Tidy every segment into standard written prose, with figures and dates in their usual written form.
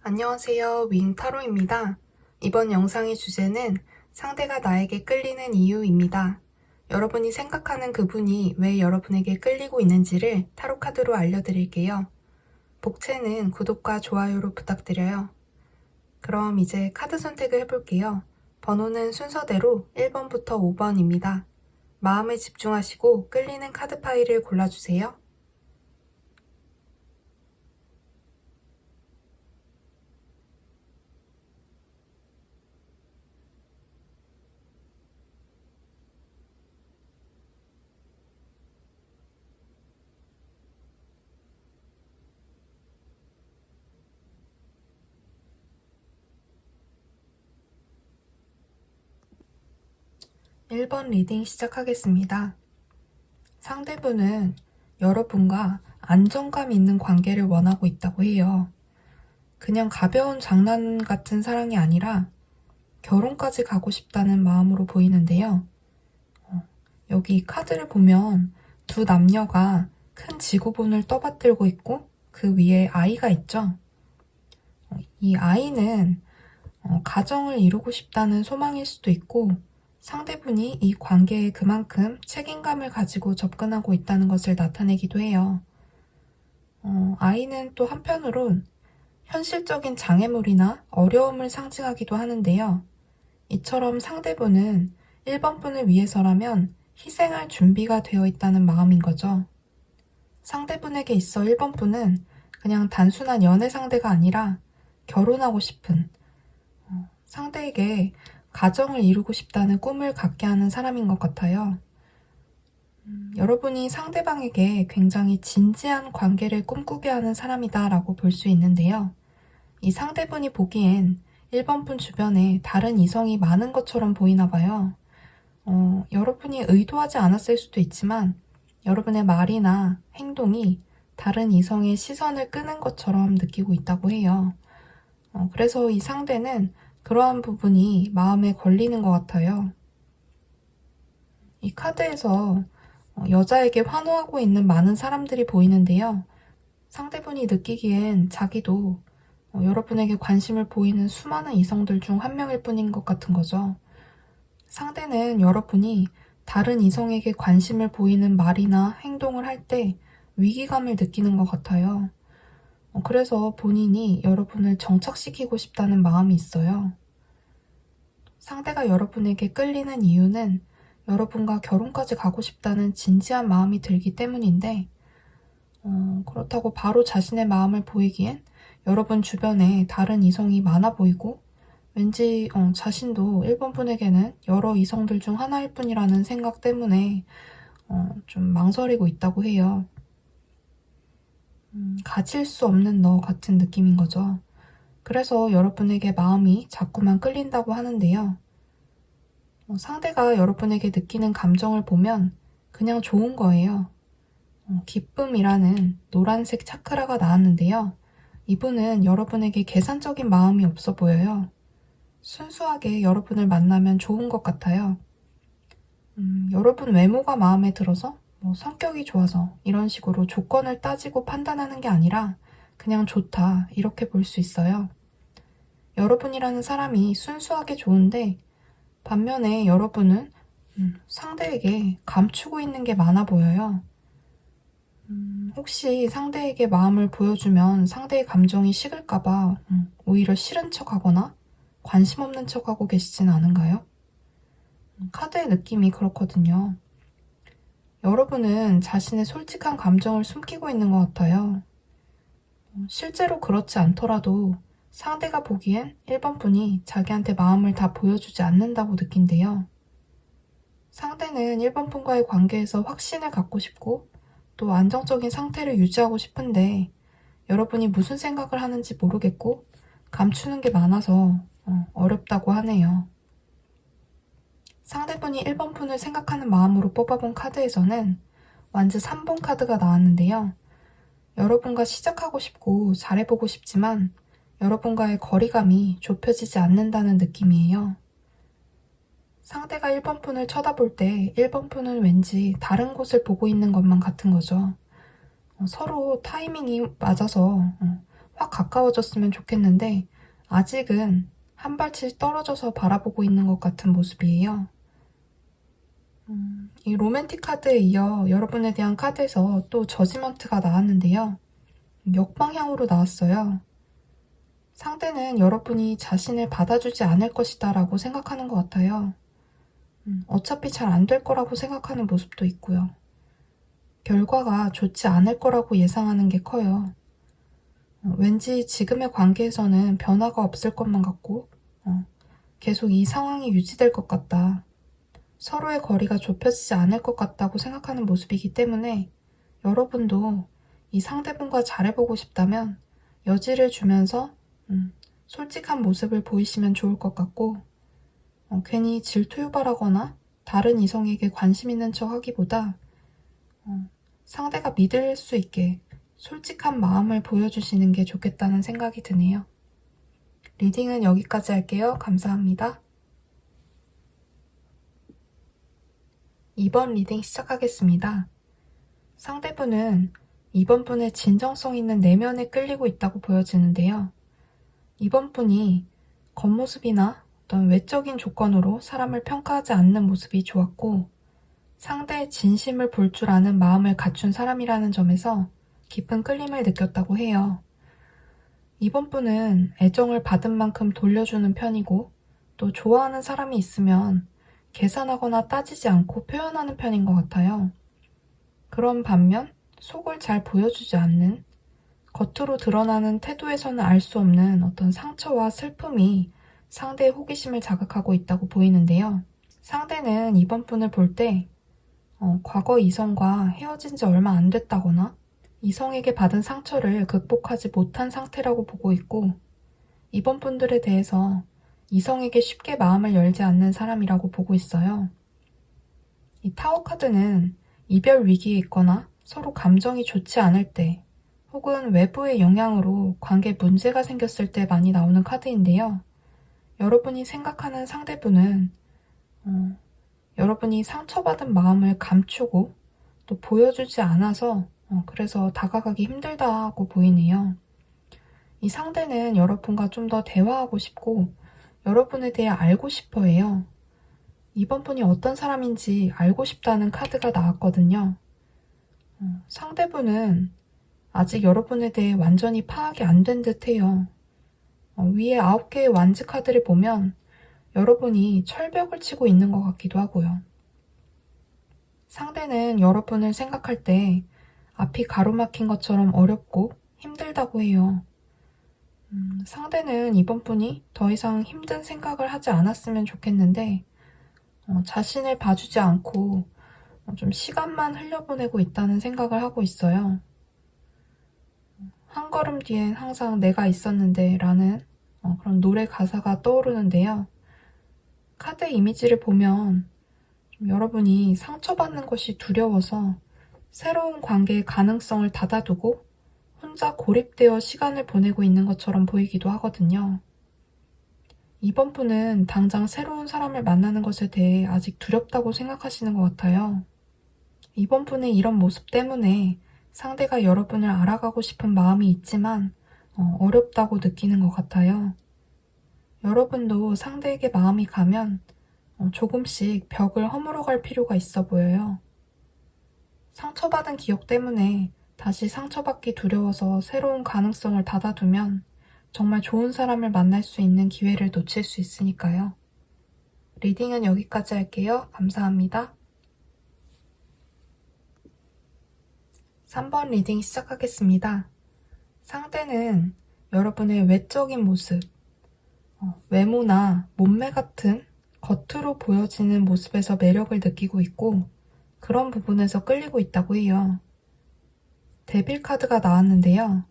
안녕하세요. 윙타로입니다. 이번 영상의 주제는 상대가 나에게 끌리는 이유입니다. 여러분이 생각하는 그분이 왜 여러분에게 끌리고 있는지를 타로카드로 알려드릴게요. 복채는 구독과 좋아요로 부탁드려요. 그럼 이제 카드 선택을 해볼게요. 번호는 순서대로 1번부터 5번입니다. 마음에 집중하시고 끌리는 카드 파일을 골라주세요. 1번 리딩 시작하겠습니다. 상대분은 여러분과 안정감 있는 관계를 원하고 있다고 해요. 그냥 가벼운 장난 같은 사랑이 아니라 결혼까지 가고 싶다는 마음으로 보이는데요. 여기 카드를 보면 두 남녀가 큰 지구본을 떠받들고 있고 그 위에 아이가 있죠. 이 아이는 가정을 이루고 싶다는 소망일 수도 있고 상대분이 이 관계에 그만큼 책임감을 가지고 접근하고 있다는 것을 나타내기도 해요. 아이는 또 한편으론 현실적인 장애물이나 어려움을 상징하기도 하는데요. 이처럼 상대분은 1번 분을 위해서라면 희생할 준비가 되어 있다는 마음인 거죠. 상대분에게 있어 1번 분은 그냥 단순한 연애 상대가 아니라 결혼하고 싶은, 상대에게 가정을 이루고 싶다는 꿈을 갖게 하는 사람인 것 같아요. 여러분이 상대방에게 굉장히 진지한 관계를 꿈꾸게 하는 사람이다 라고 볼 수 있는데요. 이 상대분이 보기엔 1번 분 주변에 다른 이성이 많은 것처럼 보이나 봐요. 여러분이 의도하지 않았을 수도 있지만 여러분의 말이나 행동이 다른 이성의 시선을 끄는 것처럼 느끼고 있다고 해요. 그래서 이 상대는 그러한 부분이 마음에 걸리는 것 같아요. 이 카드에서 여자에게 환호하고 있는 많은 사람들이 보이는데요. 상대분이 느끼기엔 자기도 여러분에게 관심을 보이는 수많은 이성들 중 한 명일 뿐인 것 같은 거죠. 상대는 여러분이 다른 이성에게 관심을 보이는 말이나 행동을 할 때 위기감을 느끼는 것 같아요. 그래서 본인이 여러분을 정착시키고 싶다는 마음이 있어요. 상대가 여러분에게 끌리는 이유는 여러분과 결혼까지 가고 싶다는 진지한 마음이 들기 때문인데, 그렇다고 바로 자신의 마음을 보이기엔 여러분 주변에 다른 이성이 많아 보이고 왠지 자신도 1번 분에게는 여러 이성들 중 하나일 뿐이라는 생각 때문에 좀 망설이고 있다고 해요. 가질 수 없는 너 같은 느낌인 거죠. 그래서 여러분에게 마음이 자꾸만 끌린다고 하는데요. 상대가 여러분에게 느끼는 감정을 보면 그냥 좋은 거예요. 기쁨이라는 노란색 차크라가 나왔는데요. 이분은 여러분에게 계산적인 마음이 없어 보여요. 순수하게 여러분을 만나면 좋은 것 같아요. 여러분 외모가 마음에 들어서 성격이 좋아서 이런 식으로 조건을 따지고 판단하는 게 아니라 그냥 좋다 이렇게 볼 수 있어요. 여러분이라는 사람이 순수하게 좋은데 반면에 여러분은 상대에게 감추고 있는 게 많아 보여요. 혹시 상대에게 마음을 보여주면 상대의 감정이 식을까봐 오히려 싫은 척하거나 관심 없는 척하고 계시진 않은가요? 카드의 느낌이 그렇거든요. 여러분은 자신의 솔직한 감정을 숨기고 있는 것 같아요. 실제로 그렇지 않더라도 상대가 보기엔 1번 분이 자기한테 마음을 다 보여주지 않는다고 느낀대요. 상대는 1번 분과의 관계에서 확신을 갖고 싶고 또 안정적인 상태를 유지하고 싶은데 여러분이 무슨 생각을 하는지 모르겠고 감추는 게 많아서 어렵다고 하네요. 상대분이 1번 분을 생각하는 마음으로 뽑아본 카드에서는 완즈 3번 카드가 나왔는데요. 여러분과 시작하고 싶고 잘해보고 싶지만 여러분과의 거리감이 좁혀지지 않는다는 느낌이에요. 상대가 1번 분을 쳐다볼 때 1번 분은 왠지 다른 곳을 보고 있는 것만 같은 거죠. 서로 타이밍이 맞아서 확 가까워졌으면 좋겠는데 아직은 한 발씩 떨어져서 바라보고 있는 것 같은 모습이에요. 이 로맨틱 카드에 이어 여러분에 대한 카드에서 또 저지먼트가 나왔는데요. 역방향으로 나왔어요. 상대는 여러분이 자신을 받아주지 않을 것이다 라고 생각하는 것 같아요. 어차피 잘 안 될 거라고 생각하는 모습도 있고요. 결과가 좋지 않을 거라고 예상하는 게 커요. 왠지 지금의 관계에서는 변화가 없을 것만 같고 계속 이 상황이 유지될 것 같다. 서로의 거리가 좁혀지지 않을 것 같다고 생각하는 모습이기 때문에 여러분도 이 상대분과 잘해보고 싶다면 여지를 주면서 솔직한 모습을 보이시면 좋을 것 같고 괜히 질투 유발하거나 다른 이성에게 관심 있는 척 하기보다 상대가 믿을 수 있게 솔직한 마음을 보여주시는 게 좋겠다는 생각이 드네요. 리딩은 여기까지 할게요. 감사합니다. 2번 리딩 시작하겠습니다. 상대분은 이번 분의 진정성 있는 내면에 끌리고 있다고 보여지는데요. 이번 분이 겉모습이나 어떤 외적인 조건으로 사람을 평가하지 않는 모습이 좋았고 상대의 진심을 볼 줄 아는 마음을 갖춘 사람이라는 점에서 깊은 끌림을 느꼈다고 해요. 이번 분은 애정을 받은 만큼 돌려주는 편이고 또 좋아하는 사람이 있으면 계산하거나 따지지 않고 표현하는 편인 것 같아요. 그런 반면 속을 잘 보여주지 않는 겉으로 드러나는 태도에서는 알 수 없는 어떤 상처와 슬픔이 상대의 호기심을 자극하고 있다고 보이는데요. 상대는 이번 분을 볼 때 과거 이성과 헤어진 지 얼마 안 됐다거나 이성에게 받은 상처를 극복하지 못한 상태라고 보고 있고 이번 분들에 대해서 이성에게 쉽게 마음을 열지 않는 사람이라고 보고 있어요. 이 타워 카드는 이별 위기에 있거나 서로 감정이 좋지 않을 때 혹은 외부의 영향으로 관계에 문제가 생겼을 때 많이 나오는 카드인데요. 여러분이 생각하는 상대분은 여러분이 상처받은 마음을 감추고 또 보여주지 않아서 그래서 다가가기 힘들다고 보이네요. 이 상대는 여러분과 좀 더 대화하고 싶고 여러분에 대해 알고 싶어 해요. 이번 분이 어떤 사람인지 알고 싶다는 카드가 나왔거든요. 상대분은 아직 여러분에 대해 완전히 파악이 안 된 듯해요. 위에 9개의 완즈 카드를 보면 여러분이 철벽을 치고 있는 것 같기도 하고요. 상대는 여러분을 생각할 때 앞이 가로막힌 것처럼 어렵고 힘들다고 해요. 상대는 이번 분이 더 이상 힘든 생각을 하지 않았으면 좋겠는데 자신을 봐주지 않고 좀 시간만 흘려보내고 있다는 생각을 하고 있어요. 한 걸음 뒤엔 항상 내가 있었는데 라는 그런 노래 가사가 떠오르는데요. 카드 이미지를 보면 좀 여러분이 상처받는 것이 두려워서 새로운 관계의 가능성을 닫아두고 혼자 고립되어 시간을 보내고 있는 것처럼 보이기도 하거든요. 이번 분은 당장 새로운 사람을 만나는 것에 대해 아직 두렵다고 생각하시는 것 같아요. 이번 분의 이런 모습 때문에 상대가 여러분을 알아가고 싶은 마음이 있지만 어렵다고 느끼는 것 같아요. 여러분도 상대에게 마음이 가면 조금씩 벽을 허물어갈 필요가 있어 보여요. 상처받은 기억 때문에 다시 상처받기 두려워서 새로운 가능성을 닫아두면 정말 좋은 사람을 만날 수 있는 기회를 놓칠 수 있으니까요. 리딩은 여기까지 할게요. 감사합니다. 3번 리딩 시작하겠습니다. 상대는 여러분의 외적인 모습, 외모나 몸매 같은 겉으로 보여지는 모습에서 매력을 느끼고 있고 그런 부분에서 끌리고 있다고 해요. 데빌 카드가 나왔는데요.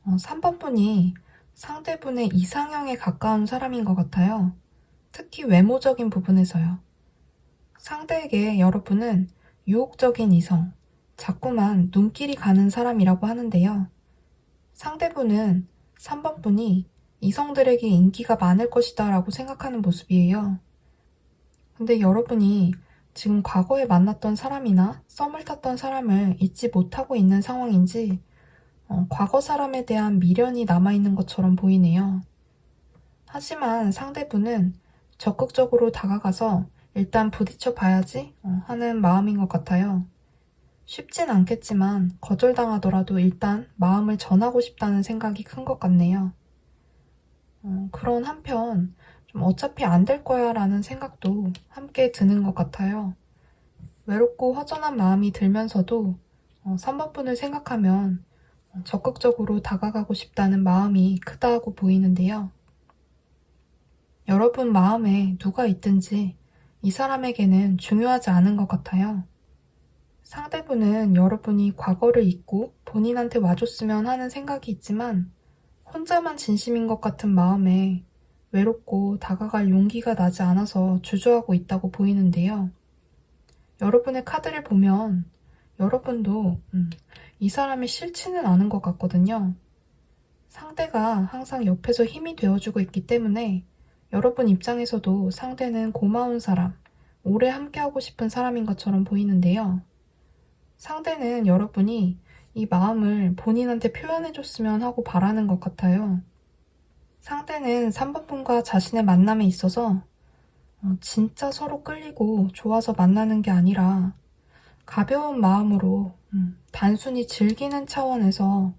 3번 분이 상대분의 이상형에 가까운 사람인 것 같아요. 특히 외모적인 부분에서요. 상대에게 여러분은 유혹적인 이성, 자꾸만 눈길이 가는 사람이라고 하는데요. 상대분은 3번 분이 이성들에게 인기가 많을 것이다 라고 생각하는 모습이에요. 근데 여러분이 지금 과거에 만났던 사람이나 썸을 탔던 사람을 잊지 못하고 있는 상황인지 과거 사람에 대한 미련이 남아있는 것처럼 보이네요. 하지만 상대분은 적극적으로 다가가서 일단 부딪혀 봐야지 하는 마음인 것 같아요. 쉽진 않겠지만 거절당하더라도 일단 마음을 전하고 싶다는 생각이 큰 것 같네요. 그런 한편 좀 어차피 안 될 거야 라는 생각도 함께 드는 것 같아요. 외롭고 허전한 마음이 들면서도 3번 분을 생각하면 적극적으로 다가가고 싶다는 마음이 크다고 보이는데요. 여러분 마음에 누가 있든지 이 사람에게는 중요하지 않은 것 같아요. 상대분은 여러분이 과거를 잊고 본인한테 와줬으면 하는 생각이 있지만 혼자만 진심인 것 같은 마음에 외롭고 다가갈 용기가 나지 않아서 주저하고 있다고 보이는데요. 여러분의 카드를 보면 여러분도 이 사람이 싫지는 않은 것 같거든요. 상대가 항상 옆에서 힘이 되어주고 있기 때문에 여러분 입장에서도 상대는 고마운 사람, 오래 함께하고 싶은 사람인 것처럼 보이는데요. 상대는 여러분이 이 마음을 본인한테 표현해줬으면 하고 바라는 것 같아요. 상대는 3번 분과 자신의 만남에 있어서 진짜 서로 끌리고 좋아서 만나는 게 아니라 가벼운 마음으로 단순히 즐기는 차원에서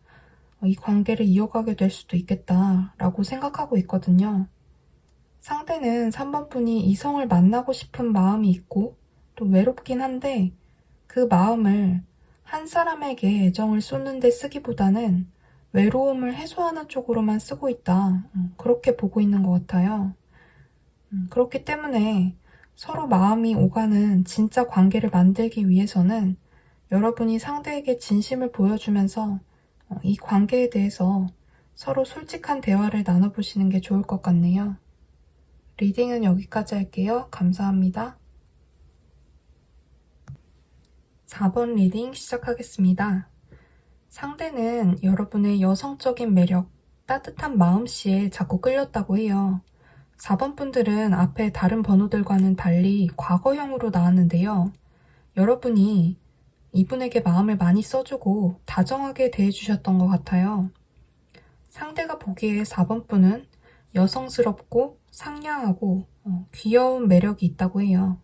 이 관계를 이어가게 될 수도 있겠다라고 생각하고 있거든요. 상대는 3번 분이 이성을 만나고 싶은 마음이 있고 또 외롭긴 한데 그 마음을 한 사람에게 애정을 쏟는 데 쓰기보다는 외로움을 해소하는 쪽으로만 쓰고 있다. 그렇게 보고 있는 것 같아요. 그렇기 때문에 서로 마음이 오가는 진짜 관계를 만들기 위해서는 여러분이 상대에게 진심을 보여주면서 이 관계에 대해서 서로 솔직한 대화를 나눠보시는 게 좋을 것 같네요. 리딩은 여기까지 할게요. 감사합니다. 4번 리딩 시작하겠습니다. 상대는 여러분의 여성적인 매력, 따뜻한 마음씨에 자꾸 끌렸다고 해요. 4번 분들은 앞에 다른 번호들과는 달리 과거형으로 나왔는데요. 여러분이 이분에게 마음을 많이 써주고 다정하게 대해주셨던 것 같아요. 상대가 보기에 4번 분은 여성스럽고 상냥하고 귀여운 매력이 있다고 해요.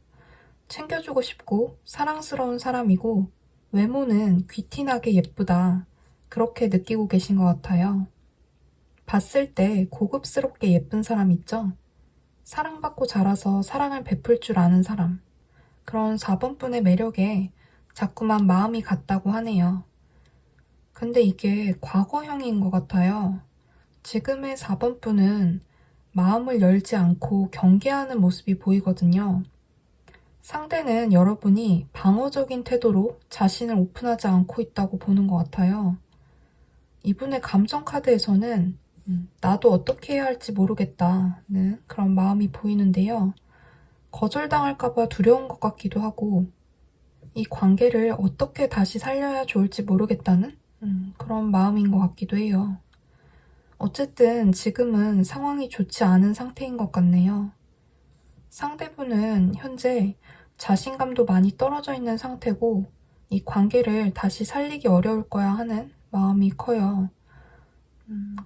챙겨주고 싶고 사랑스러운 사람이고 외모는 귀티나게 예쁘다. 그렇게 느끼고 계신 것 같아요. 봤을 때 고급스럽게 예쁜 사람 있죠? 사랑받고 자라서 사랑을 베풀 줄 아는 사람. 그런 4번 분의 매력에 자꾸만 마음이 갔다고 하네요. 근데 이게 과거형인 것 같아요. 지금의 4번 분은 마음을 열지 않고 경계하는 모습이 보이거든요. 상대는 여러분이 방어적인 태도로 자신을 오픈하지 않고 있다고 보는 것 같아요. 이분의 감정 카드에서는 나도 어떻게 해야 할지 모르겠다는 그런 마음이 보이는데요. 거절당할까봐 두려운 것 같기도 하고 이 관계를 어떻게 다시 살려야 좋을지 모르겠다는 그런 마음인 것 같기도 해요. 어쨌든 지금은 상황이 좋지 않은 상태인 것 같네요. 상대분은 현재 자신감도 많이 떨어져 있는 상태고 이 관계를 다시 살리기 어려울 거야 하는 마음이 커요.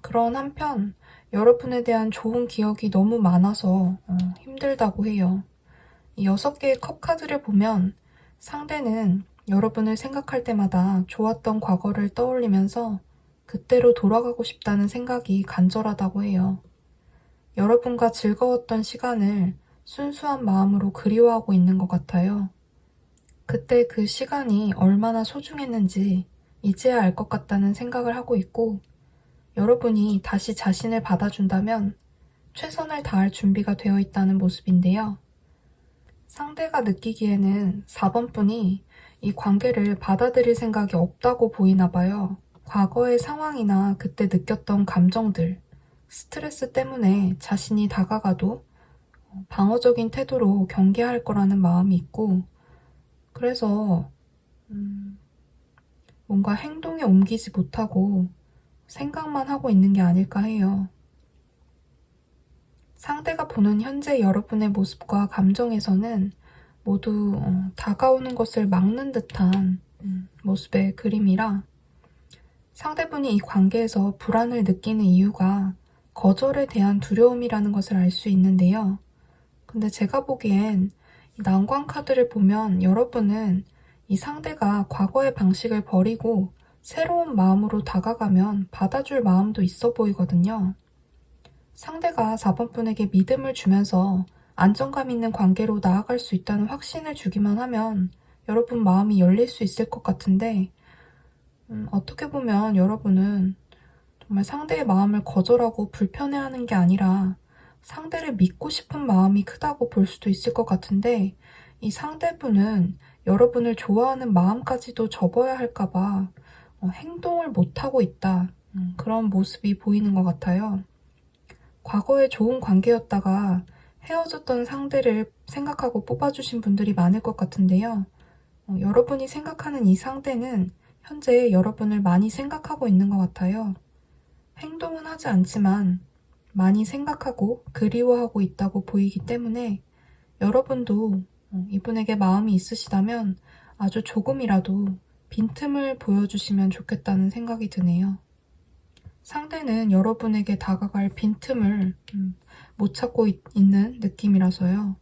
그런 한편 여러분에 대한 좋은 기억이 너무 많아서 힘들다고 해요. 이 6개의 컵 카드를 보면 상대는 여러분을 생각할 때마다 좋았던 과거를 떠올리면서 그때로 돌아가고 싶다는 생각이 간절하다고 해요. 여러분과 즐거웠던 시간을 순수한 마음으로 그리워하고 있는 것 같아요. 그때 그 시간이 얼마나 소중했는지 이제야 알 것 같다는 생각을 하고 있고 여러분이 다시 자신을 받아준다면 최선을 다할 준비가 되어 있다는 모습인데요. 상대가 느끼기에는 4번 분이 이 관계를 받아들일 생각이 없다고 보이나 봐요. 과거의 상황이나 그때 느꼈던 감정들, 스트레스 때문에 자신이 다가가도 방어적인 태도로 경계할 거라는 마음이 있고 그래서 뭔가 행동에 옮기지 못하고 생각만 하고 있는 게 아닐까 해요. 상대가 보는 현재 여러분의 모습과 감정에서는 모두 다가오는 것을 막는 듯한 모습의 그림이라 상대분이 이 관계에서 불안을 느끼는 이유가 거절에 대한 두려움이라는 것을 알 수 있는데요. 근데 제가 보기엔 이 난관 카드를 보면 여러분은 이 상대가 과거의 방식을 버리고 새로운 마음으로 다가가면 받아줄 마음도 있어 보이거든요. 상대가 4번 분에게 믿음을 주면서 안정감 있는 관계로 나아갈 수 있다는 확신을 주기만 하면 여러분 마음이 열릴 수 있을 것 같은데, 어떻게 보면 여러분은 정말 상대의 마음을 거절하고 불편해하는 게 아니라 상대를 믿고 싶은 마음이 크다고 볼 수도 있을 것 같은데, 이 상대분은 여러분을 좋아하는 마음까지도 접어야 할까봐 행동을 못하고 있다. 그런 모습이 보이는 것 같아요. 과거에 좋은 관계였다가 헤어졌던 상대를 생각하고 뽑아주신 분들이 많을 것 같은데요. 여러분이 생각하는 이 상대는 현재 여러분을 많이 생각하고 있는 것 같아요. 행동은 하지 않지만 많이 생각하고 그리워하고 있다고 보이기 때문에 여러분도 이분에게 마음이 있으시다면 아주 조금이라도 빈틈을 보여주시면 좋겠다는 생각이 드네요. 상대는 여러분에게 다가갈 빈틈을 못 찾고 있는 느낌이라서요.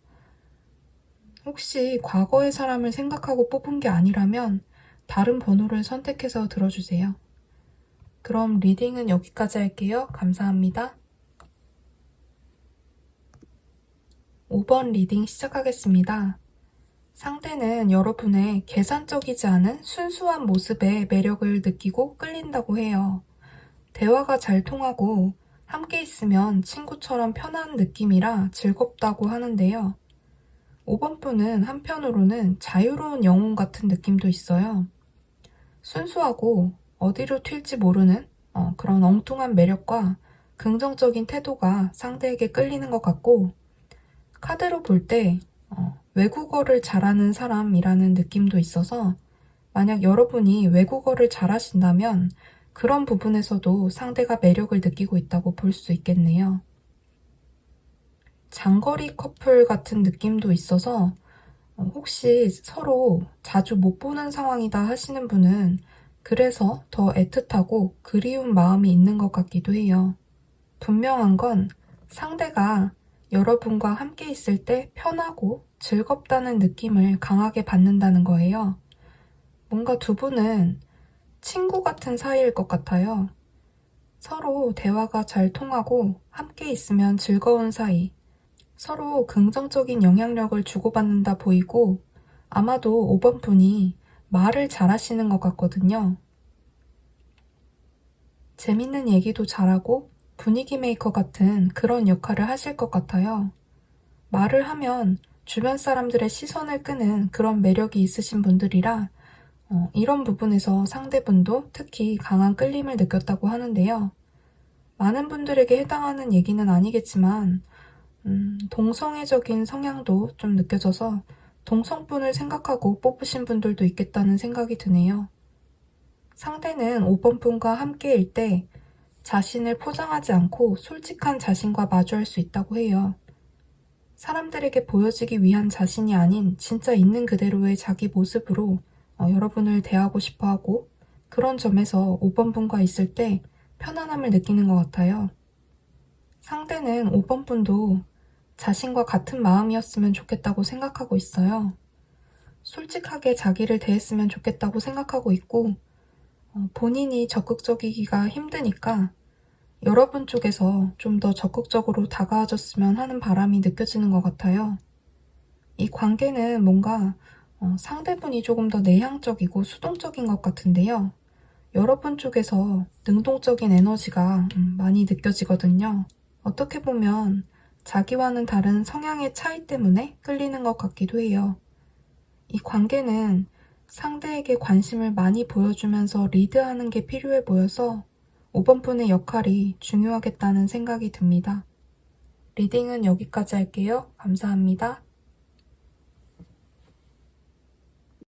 혹시 과거의 사람을 생각하고 뽑은 게 아니라면 다른 번호를 선택해서 들어주세요. 그럼 리딩은 여기까지 할게요. 감사합니다. 5번 리딩 시작하겠습니다. 상대는 여러분의 계산적이지 않은 순수한 모습에 매력을 느끼고 끌린다고 해요. 대화가 잘 통하고 함께 있으면 친구처럼 편한 느낌이라 즐겁다고 하는데요. 5번 분은 한편으로는 자유로운 영혼 같은 느낌도 있어요. 순수하고 어디로 튈지 모르는 그런 엉뚱한 매력과 긍정적인 태도가 상대에게 끌리는 것 같고, 카드로 볼 때 외국어를 잘하는 사람이라는 느낌도 있어서 만약 여러분이 외국어를 잘하신다면 그런 부분에서도 상대가 매력을 느끼고 있다고 볼 수 있겠네요. 장거리 커플 같은 느낌도 있어서 혹시 서로 자주 못 보는 상황이다 하시는 분은 그래서 더 애틋하고 그리운 마음이 있는 것 같기도 해요. 분명한 건 상대가 여러분과 함께 있을 때 편하고 즐겁다는 느낌을 강하게 받는다는 거예요. 뭔가 두 분은 친구 같은 사이일 것 같아요. 서로 대화가 잘 통하고 함께 있으면 즐거운 사이, 서로 긍정적인 영향력을 주고받는다 보이고 아마도 5번 분이 말을 잘하시는 것 같거든요. 재밌는 얘기도 잘하고 분위기 메이커 같은 그런 역할을 하실 것 같아요. 말을 하면 주변 사람들의 시선을 끄는 그런 매력이 있으신 분들이라 이런 부분에서 상대분도 특히 강한 끌림을 느꼈다고 하는데요. 많은 분들에게 해당하는 얘기는 아니겠지만 동성애적인 성향도 좀 느껴져서 동성분을 생각하고 뽑으신 분들도 있겠다는 생각이 드네요. 상대는 5번 분과 함께일 때 자신을 포장하지 않고 솔직한 자신과 마주할 수 있다고 해요. 사람들에게 보여지기 위한 자신이 아닌 진짜 있는 그대로의 자기 모습으로 여러분을 대하고 싶어 하고 그런 점에서 5번 분과 있을 때 편안함을 느끼는 것 같아요. 상대는 5번 분도 자신과 같은 마음이었으면 좋겠다고 생각하고 있어요. 솔직하게 자기를 대했으면 좋겠다고 생각하고 있고 본인이 적극적이기가 힘드니까 여러분 쪽에서 좀 더 적극적으로 다가와줬으면 하는 바람이 느껴지는 것 같아요. 이 관계는 뭔가 상대분이 조금 더 내향적이고 수동적인 것 같은데요. 여러분 쪽에서 능동적인 에너지가 많이 느껴지거든요. 어떻게 보면 자기와는 다른 성향의 차이 때문에 끌리는 것 같기도 해요. 이 관계는 상대에게 관심을 많이 보여주면서 리드하는 게 필요해 보여서 5번 분의 역할이 중요하겠다는 생각이 듭니다. 리딩은 여기까지 할게요. 감사합니다.